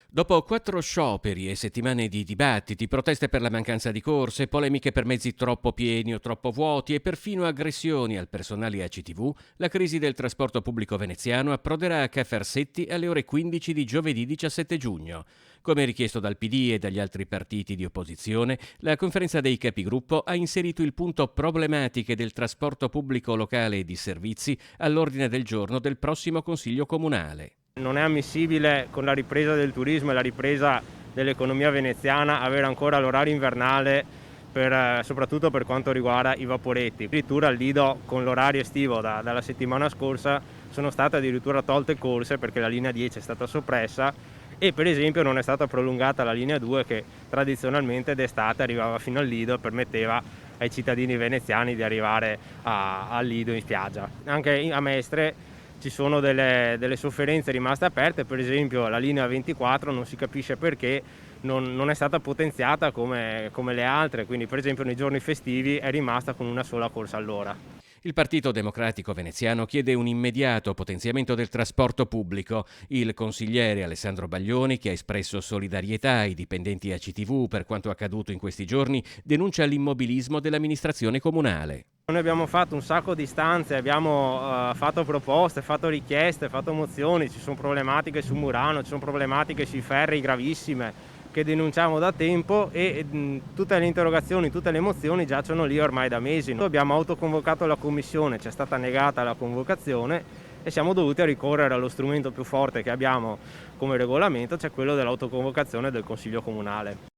Dopo 4 scioperi e settimane di dibattiti, proteste per la mancanza di corse, polemiche per mezzi troppo pieni o troppo vuoti e perfino aggressioni al personale ACTV, la crisi del trasporto pubblico veneziano approderà a Cafarsetti alle ore 15 di giovedì 17 giugno. Come richiesto dal PD e dagli altri partiti di opposizione, la conferenza dei capigruppo ha inserito il punto problematiche del trasporto pubblico locale e di servizi all'ordine del giorno del prossimo Consiglio Comunale. Non è ammissibile, con la ripresa del turismo e la ripresa dell'economia veneziana, avere ancora l'orario invernale soprattutto per quanto riguarda i vaporetti. Addirittura al Lido, con l'orario estivo dalla settimana scorsa, sono state addirittura tolte corse perché la linea 10 è stata soppressa e per esempio non è stata prolungata la linea 2 che tradizionalmente d'estate arrivava fino al Lido e permetteva ai cittadini veneziani di arrivare al Lido in spiaggia. Anche a Mestre ci sono delle sofferenze rimaste aperte, per esempio la linea 24 non si capisce perché non è stata potenziata come le altre, quindi per esempio nei giorni festivi è rimasta con una sola corsa all'ora. Il Partito Democratico veneziano chiede un immediato potenziamento del trasporto pubblico. Il consigliere Alessandro Baglioni, che ha espresso solidarietà ai dipendenti ACTV per quanto accaduto in questi giorni, denuncia l'immobilismo dell'amministrazione comunale. Noi abbiamo fatto un sacco di istanze, abbiamo fatto proposte, fatto richieste, fatto mozioni, ci sono problematiche su Murano, ci sono problematiche sui ferri gravissime che denunciamo da tempo e tutte le interrogazioni, tutte le mozioni giacciono lì ormai da mesi. Noi abbiamo autoconvocato la commissione, ci è stata negata la convocazione e siamo dovuti ricorrere allo strumento più forte che abbiamo come regolamento, cioè quello dell'autoconvocazione del Consiglio Comunale.